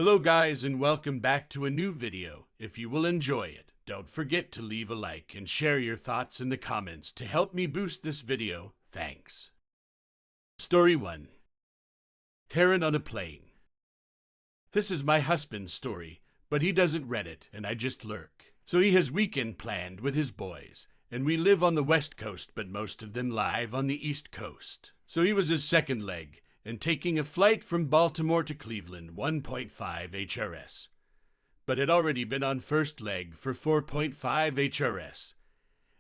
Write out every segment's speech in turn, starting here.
Hello guys and welcome back to a new video. If you will enjoy it, don't forget to leave a like and share your thoughts in the comments to help me boost this video. Thanks. Story 1. Karen on a Plane. This is my husband's story, but he doesn't read it and I just lurk. So he has weekend planned with his boys, and we live on the west coast but most of them live on the east coast. So he was his second leg, and taking a flight from Baltimore to Cleveland 1.5 HRS, but had already been on first leg for 4.5 HRS,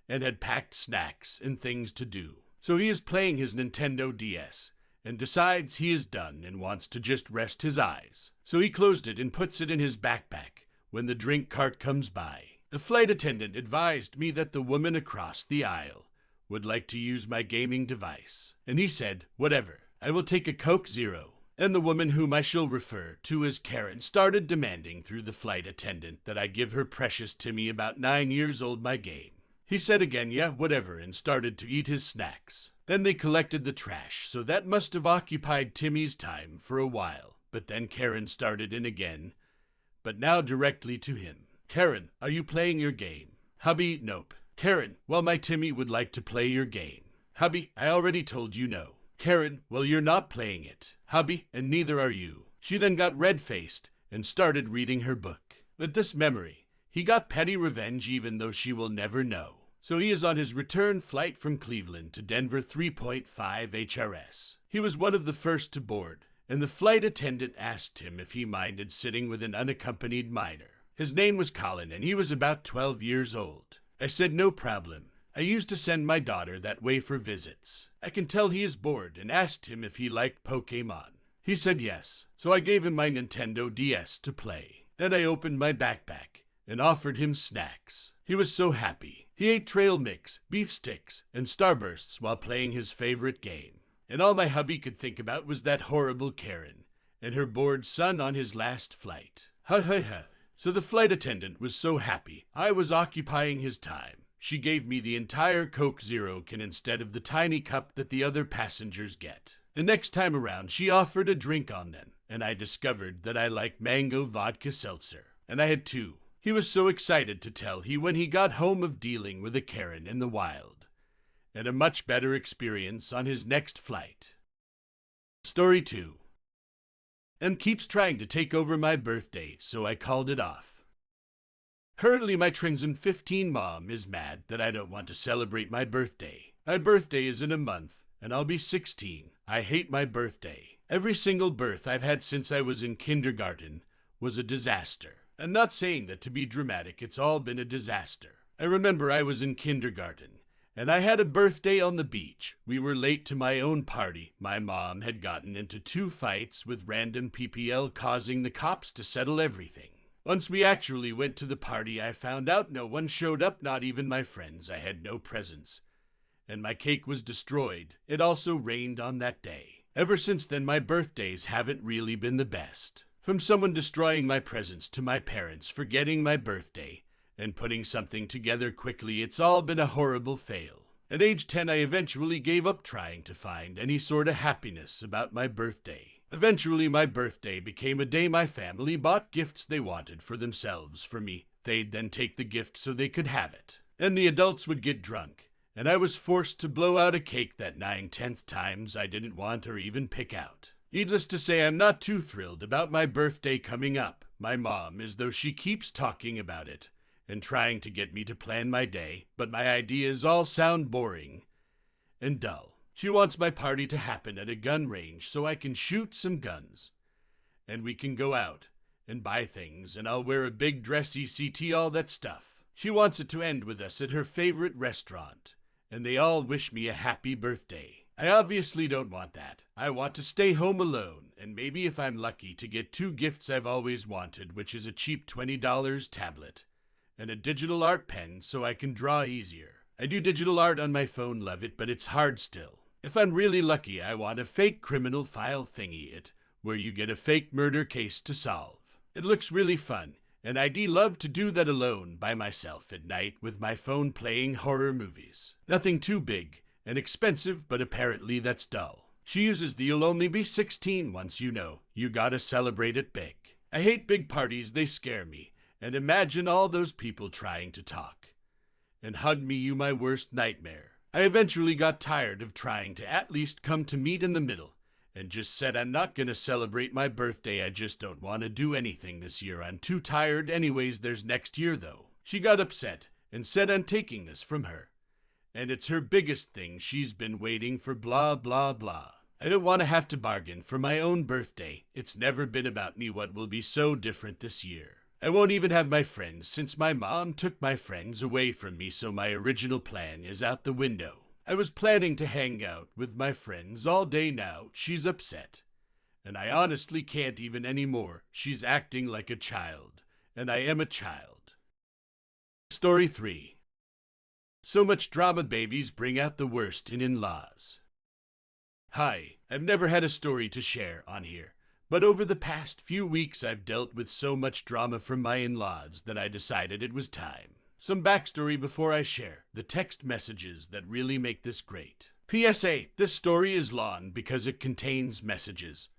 and had packed snacks and things to do. So he is playing his Nintendo DS, and decides he is done and wants to just rest his eyes. So he closed it and puts it in his backpack when the drink cart comes by. The flight attendant advised me that the woman across the aisle would like to use my gaming device, and he said, "Whatever. I will take a Coke Zero." And the woman whom I shall refer to as Karen started demanding through the flight attendant that I give her precious Timmy, about 9 years old, my game. He said again, "Yeah, whatever," and started to eat his snacks. Then they collected the trash, so that must have occupied Timmy's time for a while. But then Karen started in again, but now directly to him. "Karen, are you playing your game?" "Hubby, nope." "Karen, well, my Timmy would like to play your game." "Hubby, I already told you no." "Karen, well, you're not playing it." "Hubby, and neither are you." She then got red-faced and started reading her book. At this memory, he got petty revenge even though she will never know. So he is on his return flight from Cleveland to Denver 3.5 HRS. He was one of the first to board, and the flight attendant asked him if he minded sitting with an unaccompanied minor. His name was Colin, and he was about 12 years old. I said no problem. I used to send my daughter that way for visits. I can tell he is bored and asked him if he liked Pokemon. He said yes, so I gave him my Nintendo DS to play. Then I opened my backpack and offered him snacks. He was so happy. He ate trail mix, beef sticks, and Starbursts while playing his favorite game. And all my hubby could think about was that horrible Karen and her bored son on his last flight. Ha ha ha. So the flight attendant was so happy I was occupying his time. She gave me the entire Coke Zero can instead of the tiny cup that the other passengers get. The next time around, she offered a drink on them, and I discovered that I like mango vodka seltzer. And I had two. He was so excited to tell when he got home of dealing with a Karen in the wild, and a much better experience on his next flight. Story 2. And keeps trying to take over my birthday, so I called it off. Currently, my Trinzen 15 mom is mad that I don't want to celebrate my birthday. My birthday is in a month, and I'll be 16. I hate my birthday. Every single birth I've had since I was in kindergarten was a disaster. I'm not saying that to be dramatic, it's all been a disaster. I remember I was in kindergarten, and I had a birthday on the beach. We were late to my own party. My mom had gotten into 2 fights with random PPL, causing the cops to settle everything. Once we actually went to the party, I found out no one showed up, not even my friends. I had no presents, and my cake was destroyed. It also rained on that day. Ever since then, my birthdays haven't really been the best. From someone destroying my presents to my parents forgetting my birthday and putting something together quickly, it's all been a horrible fail. At age 10, I eventually gave up trying to find any sort of happiness about my birthday. Eventually, my birthday became a day my family bought gifts they wanted for themselves for me. They'd then take the gift so they could have it. Then the adults would get drunk, and I was forced to blow out a cake that 9/10 times I didn't want or even pick out. Needless to say, I'm not too thrilled about my birthday coming up. My mom, as though she keeps talking about it and trying to get me to plan my day, but my ideas all sound boring and dull. She wants my party to happen at a gun range so I can shoot some guns, and we can go out and buy things, and I'll wear a big dress, ECT, all that stuff. She wants it to end with us at her favorite restaurant, and they all wish me a happy birthday. I obviously don't want that. I want to stay home alone, and maybe if I'm lucky to get 2 gifts I've always wanted, which is a cheap $20 tablet and a digital art pen so I can draw easier. I do digital art on my phone, love it, but it's hard still. If I'm really lucky, I want a fake criminal file thingy where you get a fake murder case to solve. It looks really fun, and I'd love to do that alone by myself at night with my phone playing horror movies. Nothing too big and expensive, but apparently that's dull. She uses the "you'll only be 16 once you know. You gotta celebrate it big." I hate big parties, they scare me. And imagine all those people trying to talk. And hug me, you my worst nightmare. I eventually got tired of trying to at least come to meet in the middle, and just said I'm not gonna celebrate my birthday, I just don't want to do anything this year, I'm too tired anyways, there's next year though. She got upset and said I'm taking this from her, and it's her biggest thing she's been waiting for, blah blah blah. I don't want to have to bargain for my own birthday, it's never been about me, what will be so different this year? I won't even have my friends since my mom took my friends away from me, so my original plan is out the window. I was planning to hang out with my friends all day now, she's upset. And I honestly can't even anymore, she's acting like a child, and I am a child. Story 3. So much drama, babies bring out the worst in in-laws. Hi, I've never had a story to share on here. But over the past few weeks I've dealt with so much drama from my in-laws that I decided it was time. Some backstory before I share the text messages that really make this great. PSA, this story is long because it contains messages,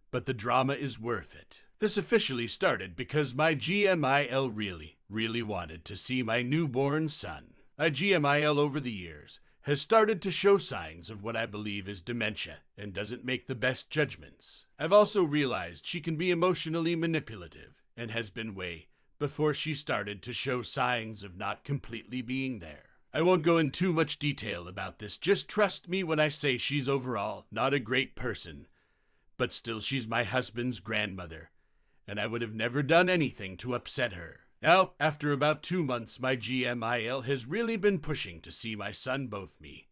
but the drama is worth it. This officially started because my GMIL really wanted to see my newborn son. My GMIL over the years has started to show signs of what I believe is dementia and doesn't make the best judgments. I've also realized she can be emotionally manipulative and has been way before she started to show signs of not completely being there. I won't go in too much detail about this, just trust me when I say she's overall not a great person, but still she's my husband's grandmother, and I would have never done anything to upset her. Now, after about 2 months, my GMIL has really been pushing to see my son. Both me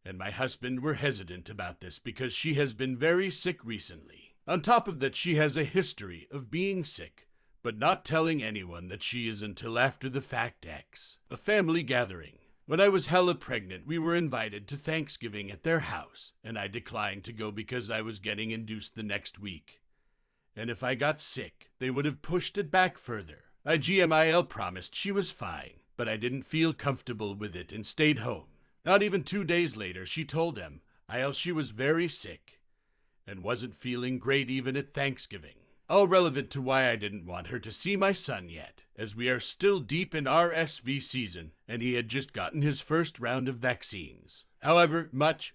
and my husband were hesitant about this because she has been very sick recently. On top of that, she has a history of being sick, but not telling anyone that she is until after the fact. A family gathering. When I was hella pregnant, we were invited to Thanksgiving at their house, and I declined to go because I was getting induced the next week. And if I got sick, they would have pushed it back further. My GMIL promised she was fine, but I didn't feel comfortable with it and stayed home. Not even 2 days later, she told them she was very sick and wasn't feeling great even at Thanksgiving. All relevant to why I didn't want her to see my son yet, as we are still deep in RSV season and he had just gotten his first round of vaccines. However, much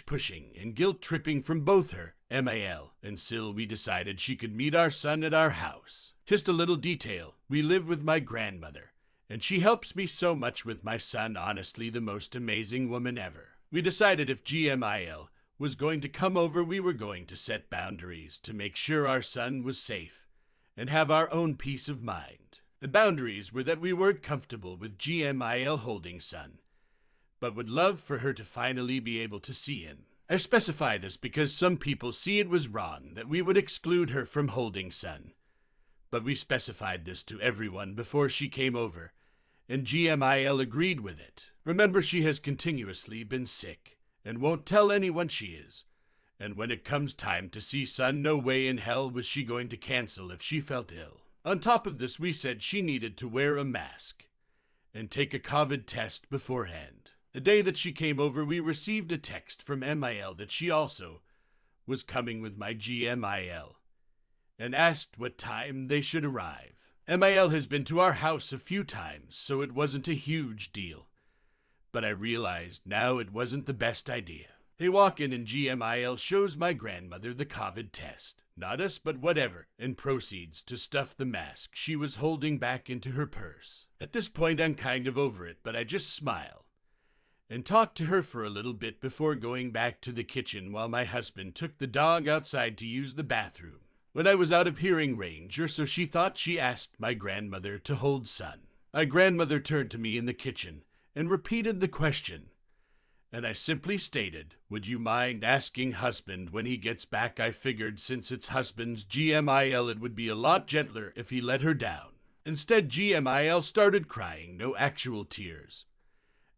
pushing and guilt tripping from both her, MAL, and Sil, we decided she could meet our son at our house. Just a little detail, we live with my grandmother, and she helps me so much with my son, honestly the most amazing woman ever. We decided if GMIL was going to come over, we were going to set boundaries to make sure our son was safe and have our own peace of mind. The boundaries were that we weren't comfortable with GMIL holding son, but would love for her to finally be able to see him. I specify this because some people see it was wrong that we would exclude her from holding son. But we specified this to everyone before she came over, and GMIL agreed with it. Remember, she has continuously been sick, and won't tell anyone she is. And when it comes time to see son, no way in hell was she going to cancel if she felt ill. On top of this, we said she needed to wear a mask and take a COVID test beforehand. The day that she came over, we received a text from MIL that she also was coming with my GMIL, and asked what time they should arrive. MIL has been to our house a few times, so it wasn't a huge deal. But I realized now it wasn't the best idea. They walk in and GMIL shows my grandmother the COVID test. Not us, but whatever, and proceeds to stuff the mask she was holding back into her purse. At this point, I'm kind of over it, but I just smile and talked to her for a little bit before going back to the kitchen while my husband took the dog outside to use the bathroom. When I was out of hearing range, or so she thought, she asked my grandmother to hold son. My grandmother turned to me in the kitchen and repeated the question, and I simply stated, "Would you mind asking husband when he gets back?" I figured since it's husband's GMIL it would be a lot gentler if he let her down. Instead, GMIL started crying, no actual tears,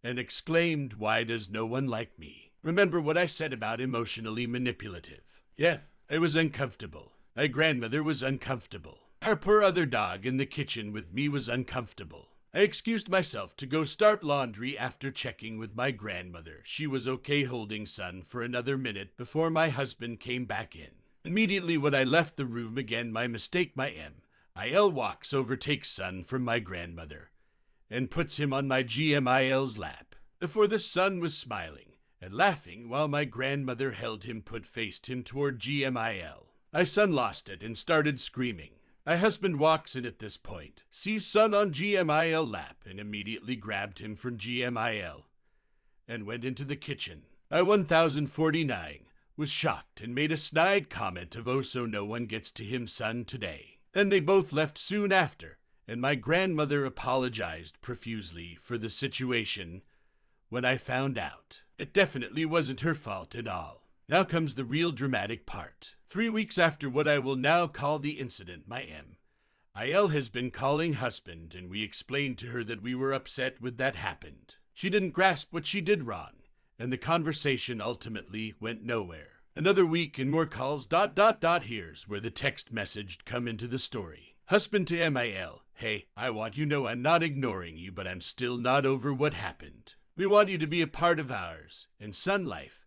and exclaimed, "Why does no one like me?" Remember what I said about emotionally manipulative? Yeah, I was uncomfortable. My grandmother was uncomfortable. Our poor other dog in the kitchen with me was uncomfortable. I excused myself to go start laundry after checking with my grandmother. She was okay holding son for another minute before my husband came back in. Immediately when I left the room again, my mistake, my M.I.L. walks over, takes son from my grandmother, and puts him on my GMIL's lap. For the son was smiling and laughing while my grandmother held him, faced him toward GMIL. My son lost it and started screaming. My husband walks in at this point, sees son on GMIL lap, and immediately grabbed him from GMIL and went into the kitchen. I 1049 was shocked and made a snide comment of, "Oh, so no one gets to him son today." Then they both left soon after, and my grandmother apologized profusely for the situation when I found out. It definitely wasn't her fault at all. Now comes the real dramatic part. 3 weeks after what I will now call the incident, my M.I.L. has been calling husband, and we explained to her that we were upset with that happened. She didn't grasp what she did wrong, and the conversation ultimately went nowhere. Another week and more calls, ... Here's where the text message come into the story. Husband to M.I.L. Hey, I want you to know I'm not ignoring you, but I'm still not over what happened. We want you to be a part of ours and son life.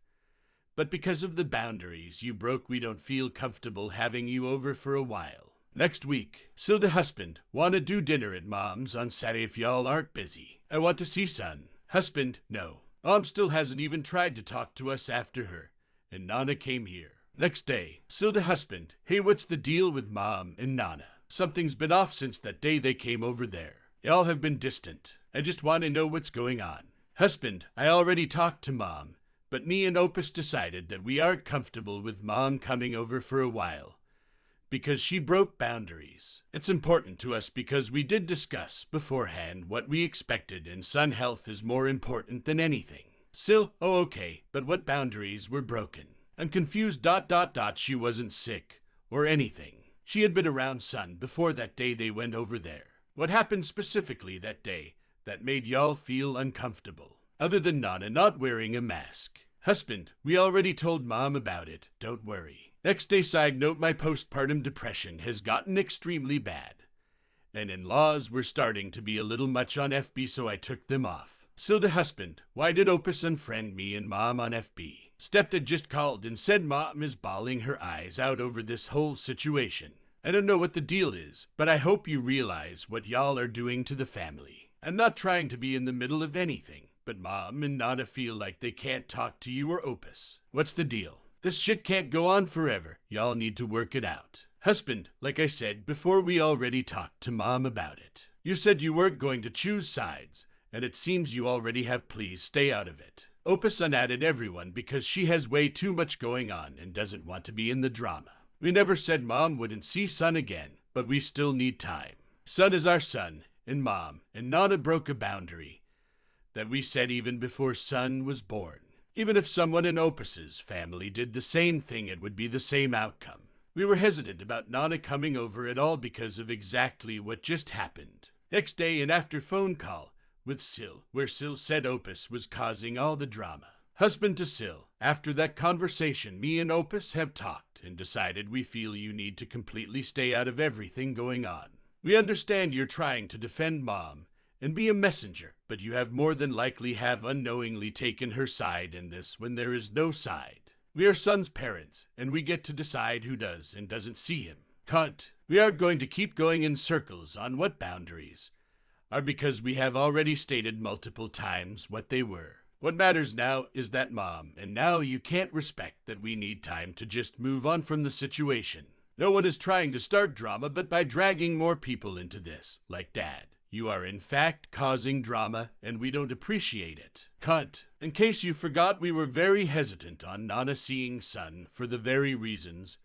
But because of the boundaries you broke, we don't feel comfortable having you over for a while. Next week, still the husband, wanna do dinner at mom's on Saturday if y'all aren't busy. I want to see son. Husband, no. Mom still hasn't even tried to talk to us after her, and Nana came here. Next day, still the husband, hey, what's the deal with Mom and Nana? Something's been off since that day they came over there. Y'all have been distant. I just want to know what's going on. Husband, I already talked to Mom, but me and Opus decided that we aren't comfortable with Mom coming over for a while, because she broke boundaries. It's important to us because we did discuss beforehand what we expected, and son health is more important than anything. Still, oh okay, but what boundaries were broken? I'm confused. ... She wasn't sick or anything. She had been around son before that day they went over there. What happened specifically that day that made y'all feel uncomfortable, other than Nana not wearing a mask? Husband, we already told Mom about it, don't worry. Next day, side note, my postpartum depression has gotten extremely bad, and in-laws were starting to be a little much on FB, so I took them off. Still to husband, why did Opus unfriend me and Mom on FB? Stepdad just called and said Mom is bawling her eyes out over this whole situation. I don't know what the deal is, but I hope you realize what y'all are doing to the family. I'm not trying to be in the middle of anything, but Mom and Nana feel like they can't talk to you or Opus. What's the deal? This shit can't go on forever. Y'all need to work it out. Husband, like I said before, we already talked to Mom about it. You said you weren't going to choose sides, and it seems you already have. Please stay out of it. Opus unadded everyone because she has way too much going on and doesn't want to be in the drama. We never said Mom wouldn't see son again, but we still need time. Son is our son, and Mom and Nana broke a boundary that we set even before son was born. Even if someone in Opus's family did the same thing, it would be the same outcome. We were hesitant about Nana coming over at all because of exactly what just happened. Next day, an after phone call with Sil, where Sil said Opus was causing all the drama. Husband to Sil, after that conversation, me and Opus have talked and decided we feel you need to completely stay out of everything going on. We understand you're trying to defend Mom and be a messenger, but you have more than likely have unknowingly taken her side in this when there is no side. We are son's parents, and we get to decide who does and doesn't see him. Cunt. We aren't going to keep going in circles on what boundaries are, because we have already stated multiple times what they were. What matters now is that Mom, and now you can't respect that we need time to just move on from the situation. No one is trying to start drama, but by dragging more people into this, like Dad, you are in fact causing drama, and we don't appreciate it. Cunt. In case you forgot, we were very hesitant on Nana seeing son for the very reasons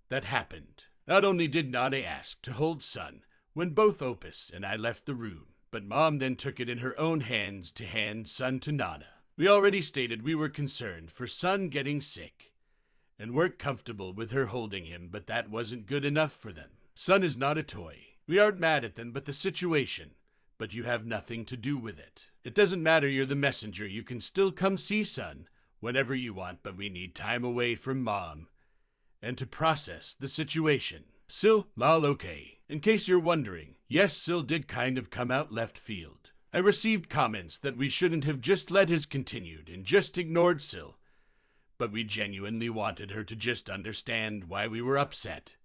that happened. Not only did Nana ask to hold son when both Opus and I left the room, but Mom then took it in her own hands to hand son to Nana. We already stated we were concerned for son getting sick and weren't comfortable with her holding him, but that wasn't good enough for them. Son is not a toy. We aren't mad at them, but the situation. But you have nothing to do with it. It doesn't matter, you're the messenger. You can still come see son whenever you want, but we need time away from Mom and to process the situation. Sil, lol, okay. In case you're wondering, yes, Sil did kind of come out left field. I received comments that we shouldn't have just let his continued and just ignored Sil, but we genuinely wanted her to just understand why we were upset,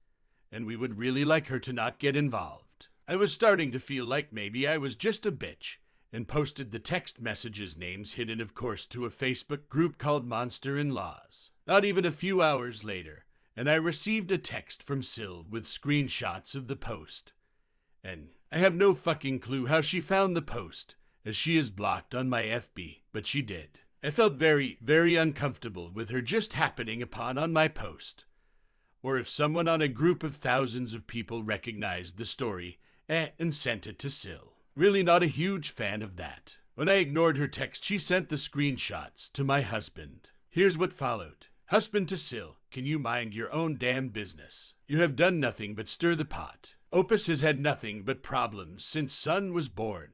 and we would really like her to not get involved. I was starting to feel like maybe I was just a bitch, and posted the text messages names hidden, of course, to a Facebook group called Monster In-Laws. Not even a few hours later, and I received a text from Sil with screenshots of the post. And I have no fucking clue how she found the post, as she is blocked on my FB, but she did. I felt very, very uncomfortable with her just happening upon on my post. Or if someone on a group of thousands of people recognized the story and sent it to Sil. Really not a huge fan of that. When I ignored her text, she sent the screenshots to my husband. Here's what followed. Husband to Sil, can you mind your own damn business? You have done nothing but stir the pot. Opus has had nothing but problems since son was born.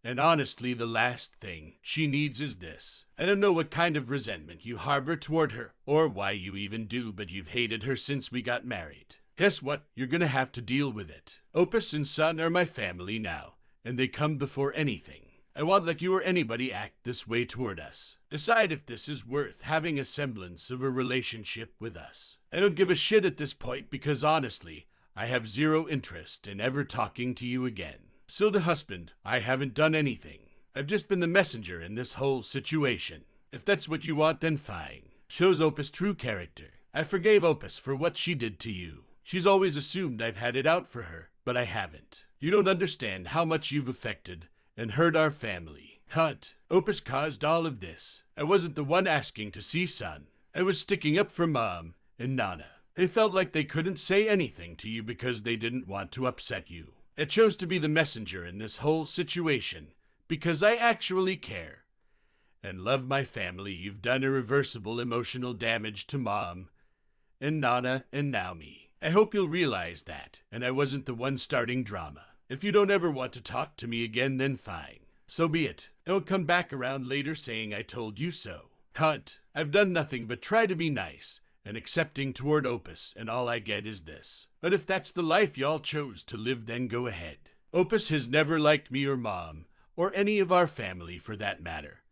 And honestly, the last thing she needs is this. I don't know what kind of resentment you harbor toward her, or why you even do, but you've hated her since we got married. Guess what? You're gonna have to deal with it. Opus and son are my family now, and they come before anything. I won't let you or anybody act this way toward us. Decide if this is worth having a semblance of a relationship with us. I don't give a shit at this point because honestly, I have zero interest in ever talking to you again. Still to husband, I haven't done anything. I've just been the messenger in this whole situation. If that's what you want, then fine. Shows Opus' true character. I forgave Opus for what she did to you. She's always assumed I've had it out for her, but I haven't. You don't understand how much you've affected and hurt our family. Hunt, Opus caused all of this. I wasn't the one asking to see son. I was sticking up for Mom and Nana. They felt like they couldn't say anything to you because they didn't want to upset you. I chose to be the messenger in this whole situation because I actually care and love my family. You've done irreversible emotional damage to Mom and Nana and now me. I hope you'll realize that, and I wasn't the one starting drama. If you don't ever want to talk to me again, then fine. So be it. Don't come back around later saying I told you so. Hunt, I've done nothing but try to be nice and accepting toward Opus, and all I get is this. But if that's the life y'all chose to live, then go ahead. Opus has never liked me or Mom, or any of our family for that matter.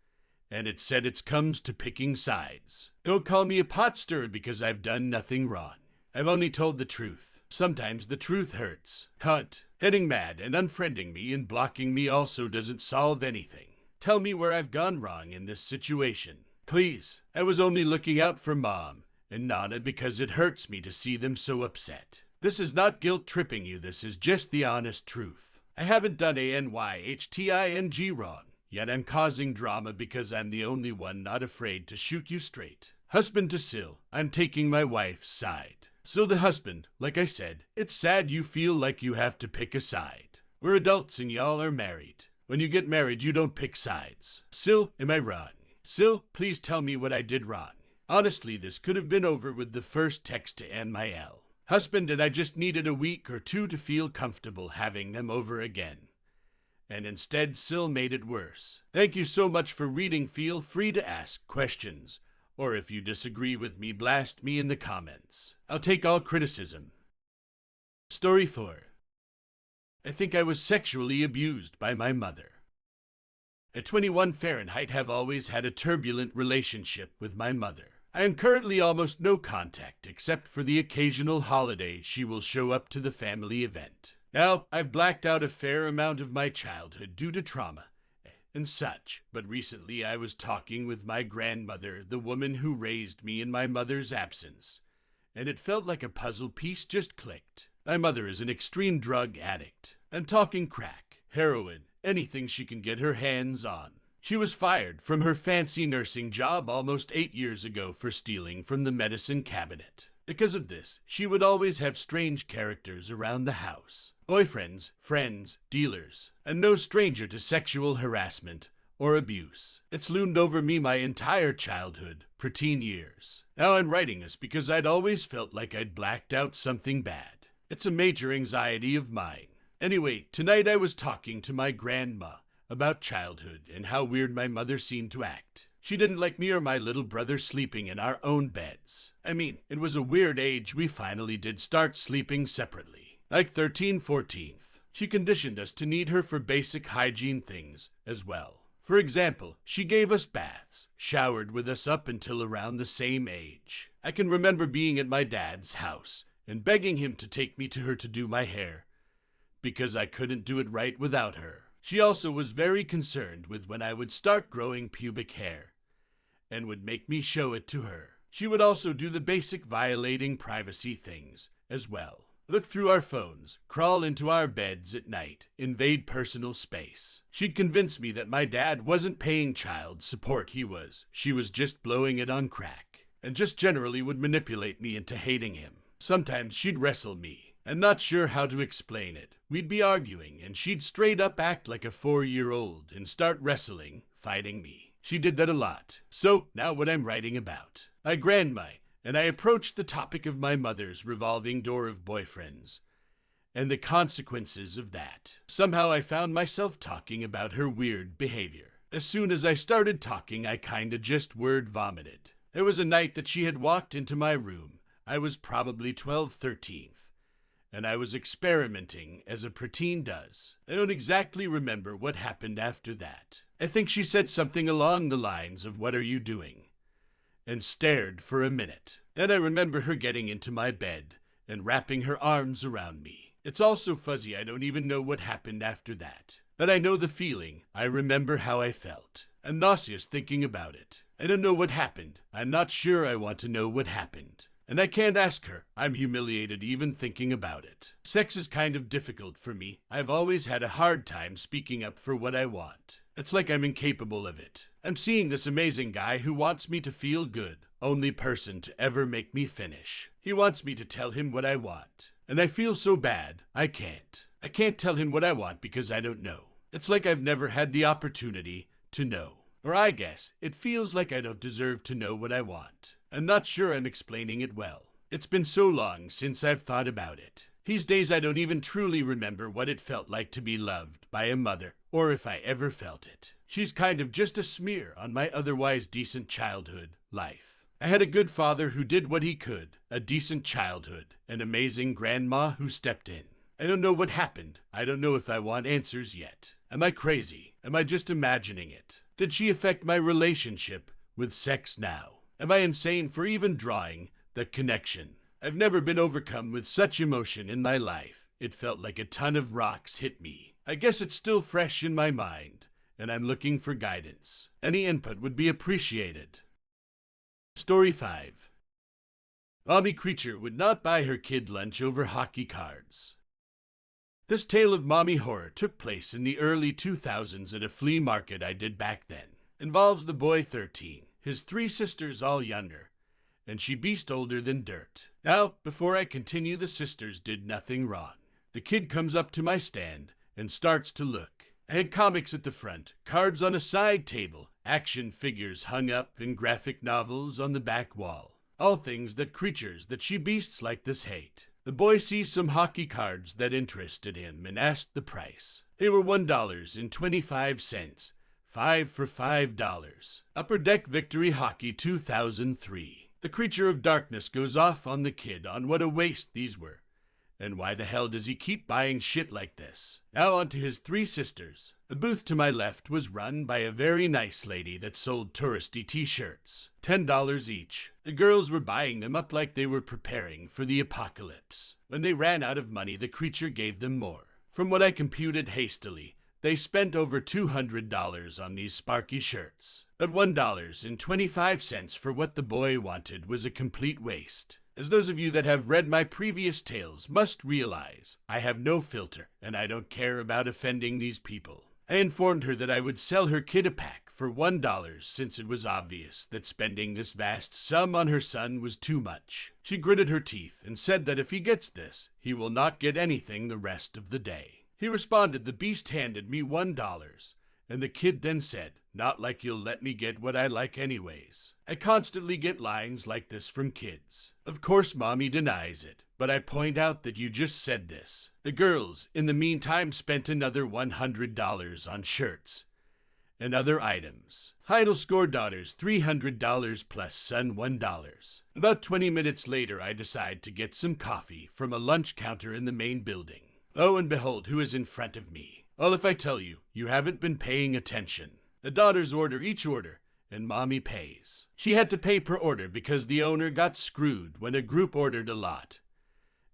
And it said it comes to picking sides. Don't call me a pot stirrer because I've done nothing wrong. I've only told the truth. Sometimes the truth hurts. Hunt, getting mad and unfriending me and blocking me also doesn't solve anything. Tell me where I've gone wrong in this situation. Please, I was only looking out for Mom and Nana because it hurts me to see them so upset. This is not guilt-tripping you, this is just the honest truth. I haven't done anything wrong, yet I'm causing drama because I'm the only one not afraid to shoot you straight. Husband to Sil, I'm taking my wife's side. So the husband, like I said, it's sad you feel like you have to pick a side. We're adults and y'all are married. When you get married, you don't pick sides. Sil, am I wrong? Sil, please tell me what I did wrong. Honestly, this could have been over with the first text to end my L. Husband and I just needed a week or two to feel comfortable having them over again. And instead, Sil made it worse. Thank you so much for reading. Feel free to ask questions. Or if you disagree with me, blast me in the comments. I'll take all criticism. Story 4. I think I was sexually abused by my mother. At 21 Fahrenheit, have always had a turbulent relationship with my mother. I am currently almost no contact, except for the occasional holiday she will show up to the family event. Now, I've blacked out a fair amount of my childhood due to trauma and such, but recently I was talking with my grandmother, the woman who raised me in my mother's absence, and it felt like a puzzle piece just clicked. My mother is an extreme drug addict. I'm talking crack, heroin, anything she can get her hands on. She was fired from her fancy nursing job almost 8 years ago for stealing from the medicine cabinet. Because of this, she would always have strange characters around the house. Boyfriends, friends, dealers, and no stranger to sexual harassment or abuse. It's loomed over me my entire childhood, preteen years. Now I'm writing this because I'd always felt like I'd blacked out something bad. It's a major anxiety of mine. Anyway, tonight I was talking to my grandma about childhood and how weird my mother seemed to act. She didn't like me or my little brother sleeping in our own beds. I mean, it was a weird age we finally did start sleeping separately. Like 13, 14th. She conditioned us to need her for basic hygiene things as well. For example, she gave us baths, showered with us up until around the same age. I can remember being at my dad's house and begging him to take me to her to do my hair, because I couldn't do it right without her. She also was very concerned with when I would start growing pubic hair, and would make me show it to her. She would also do the basic violating privacy things as well. Look through our phones, crawl into our beds at night, invade personal space. She'd convince me that my dad wasn't paying child support, she was just blowing it on crack, and just generally would manipulate me into hating him. Sometimes she'd wrestle me, and not sure how to explain it. We'd be arguing, and she'd straight up act like a 4-year-old and start wrestling, fighting me. She did that a lot. So, now what I'm writing about. I approached the topic of my mother's revolving door of boyfriends, and the consequences of that. Somehow I found myself talking about her weird behavior. As soon as I started talking, I kinda just word vomited. There was a night that she had walked into my room. I was probably 12, 13, and I was experimenting as a preteen does. I don't exactly remember what happened after that. I think she said something along the lines of, "What are you doing?" and stared for a minute. Then I remember her getting into my bed and wrapping her arms around me. It's all so fuzzy I don't even know what happened after that. But I know the feeling. I remember how I felt. I'm nauseous thinking about it. I don't know what happened. I'm not sure I want to know what happened. And I can't ask her. I'm humiliated even thinking about it. Sex is kind of difficult for me. I've always had a hard time speaking up for what I want. It's like I'm incapable of it. I'm seeing this amazing guy who wants me to feel good. Only person to ever make me finish. He wants me to tell him what I want. And I feel so bad. I can't. I can't tell him what I want because I don't know. It's like I've never had the opportunity to know. Or I guess it feels like I don't deserve to know what I want. I'm not sure I'm explaining it well. It's been so long since I've thought about it. These days I don't even truly remember what it felt like to be loved by a mother, or if I ever felt it. She's kind of just a smear on my otherwise decent childhood life. I had a good father who did what he could, a decent childhood, an amazing grandma who stepped in. I don't know what happened. I don't know if I want answers yet. Am I crazy? Am I just imagining it? Did she affect my relationship with sex now? Am I insane for even drawing the connection? I've never been overcome with such emotion in my life. It felt like a ton of rocks hit me. I guess it's still fresh in my mind, and I'm looking for guidance. Any input would be appreciated. Story 5. Mommy Creature would not buy her kid lunch over hockey cards. This tale of mommy horror took place in the early 2000s at a flea market I did back then. Involves the boy 13, his 3 sisters all younger, and she beast older than dirt. Now, before I continue, the sisters did nothing wrong. The kid comes up to my stand and starts to look. I had comics at the front, cards on a side table, action figures hung up, and graphic novels on the back wall. All things that creatures that she beasts like this hate. The boy sees some hockey cards that interested him and asked the price. They were $1.25, 5 for $5. Upper Deck Victory Hockey 2003. The creature of darkness goes off on the kid on what a waste these were. And why the hell does he keep buying shit like this? Now on to his 3 sisters. The booth to my left was run by a very nice lady that sold touristy t-shirts. $10 each. The girls were buying them up like they were preparing for the apocalypse. When they ran out of money, the creature gave them more. From what I computed hastily, they spent over $200 on these sparky shirts. But $1.25 for what the boy wanted was a complete waste. As those of you that have read my previous tales must realize, I have no filter, and I don't care about offending these people. I informed her that I would sell her kid a pack for $1 since it was obvious that spending this vast sum on her son was too much. She gritted her teeth and said that if he gets this, he will not get anything the rest of the day. He responded the beast handed me $1, and the kid then said, "Not like you'll let me get what I like anyways." I constantly get lines like this from kids. Of course, Mommy denies it, but I point out that you just said this. The girls, in the meantime, spent another $100 on shirts and other items. Heidel score daughters $300 plus son $1. About 20 minutes later, I decide to get some coffee from a lunch counter in the main building. Lo and behold, who is in front of me? Well, if I tell you, you haven't been paying attention. The daughters order each order, and mommy pays. She had to pay per order because the owner got screwed when a group ordered a lot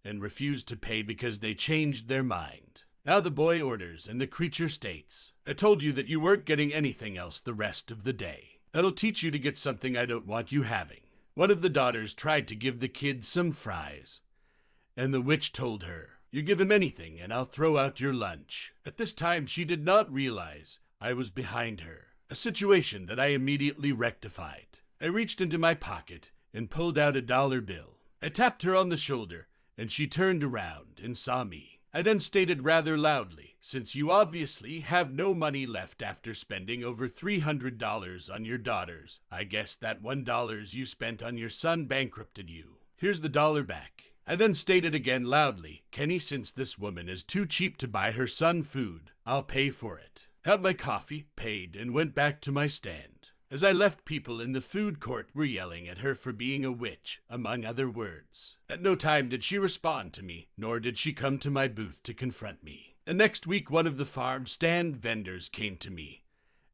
and refused to pay because they changed their mind. Now the boy orders and the creature states, I told you that you weren't getting anything else the rest of the day. That'll teach you to get something I don't want you having. One of the daughters tried to give the kid some fries, and the witch told her, you give him anything and I'll throw out your lunch. At this time she did not realize I was behind her, a situation that I immediately rectified. I reached into my pocket and pulled out a dollar bill. I tapped her on the shoulder and she turned around and saw me. I then stated rather loudly, since you obviously have no money left after spending over $300 on your daughters, I guess that $1 you spent on your son bankrupted you. Here's the dollar back. I then stated again loudly, Kenny, since this woman is too cheap to buy her son food, I'll pay for it. Had my coffee, paid, and went back to my stand. As I left, people in the food court were yelling at her for being a witch, among other words. At no time did she respond to me, nor did she come to my booth to confront me. The next week, one of the farm stand vendors came to me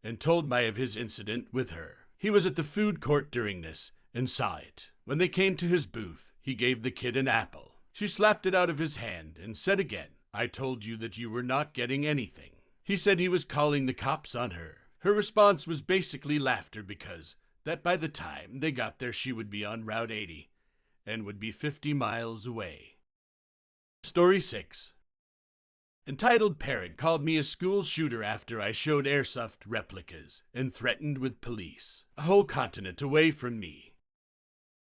and told me of his incident with her. He was at the food court during this and saw it. When they came to his booth, he gave the kid an apple. She slapped it out of his hand and said again, I told you that you were not getting anything. He said he was calling the cops on her. Her response was basically laughter because that by the time they got there she would be on Route 80 and would be 50 miles away. Story 6. Entitled parent called me a school shooter after I showed airsoft replicas and threatened with police, a whole continent away from me.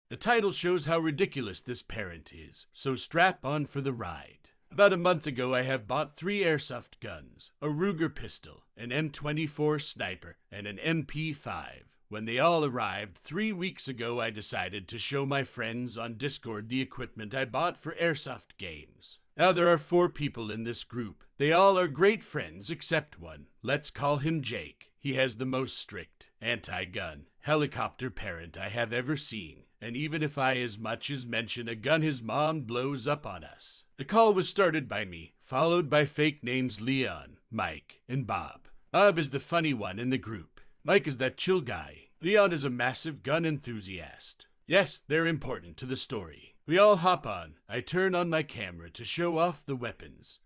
The title shows how ridiculous this parent is, so strap on for the ride. About a month ago, I have bought 3 airsoft guns, a Ruger pistol, an M24 sniper, and an MP5. When they all arrived 3 weeks ago, I decided to show my friends on Discord the equipment I bought for airsoft games. Now there are 4 people in this group. They all are great friends except one. Let's call him Jake. He has the most strict, anti-gun, helicopter parent I have ever seen. And even if I as much as mention a gun, his mom blows up on us. The call was started by me, followed by fake names Leon, Mike, and Bob. Bob is the funny one in the group. Mike is that chill guy. Leon is a massive gun enthusiast. Yes, they're important to the story. We all hop on. I turn on my camera to show off the weapons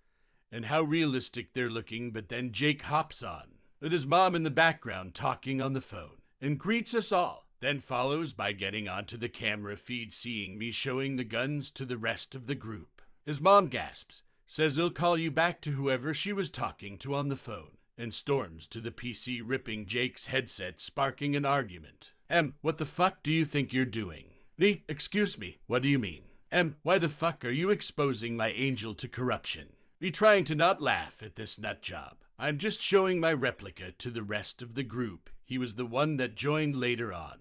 and how realistic they're looking, but then Jake hops on with his mom in the background talking on the phone and greets us all. Then follows by getting onto the camera feed, seeing me showing the guns to the rest of the group. His mom gasps, says he'll call you back to whoever she was talking to on the phone, and storms to the PC, ripping Jake's headset, sparking an argument. What the fuck do you think you're doing? Excuse me, what do you mean? Why the fuck are you exposing my angel to corruption? Me trying to not laugh at this nut job. I'm just showing my replica to the rest of the group. He was the one that joined later on.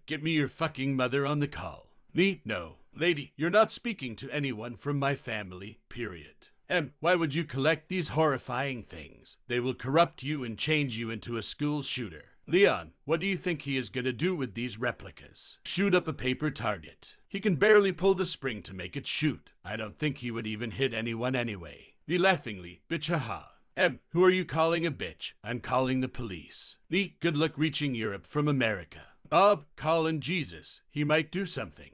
Get me your fucking mother on the call. No. Lady, you're not speaking to anyone from my family, period. Why would you collect these horrifying things? They will corrupt you and change you into a school shooter. Leon, what do you think he is gonna do with these replicas? Shoot up a paper target. He can barely pull the spring to make it shoot. I don't think he would even hit anyone anyway. Laughingly, bitch haha. Who are you calling a bitch? I'm calling the police. Good luck reaching Europe from America. Bob, call in Jesus. He might do something.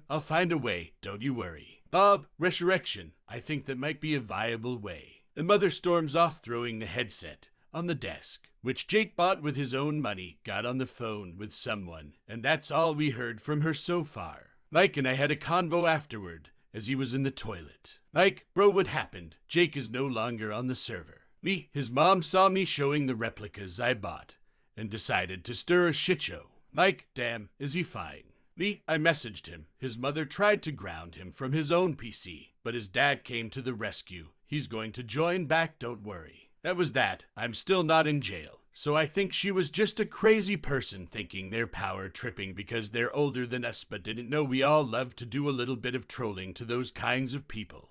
I'll find a way, don't you worry. Bob, resurrection. I think that might be a viable way. The mother storms off, throwing the headset on the desk, which Jake bought with his own money, got on the phone with someone, and that's all we heard from her so far. Mike and I had a convo afterward, as he was in the toilet. Mike, bro, what happened? Jake is no longer on the server. His mom saw me showing the replicas I bought, and decided to stir a shit show. Mike, damn, is he fine? I messaged him. His mother tried to ground him from his own PC, but his dad came to the rescue. He's going to join back, don't worry. That was that. I'm still not in jail. So I think she was just a crazy person thinking they're power tripping because they're older than us, but didn't know we all love to do a little bit of trolling to those kinds of people.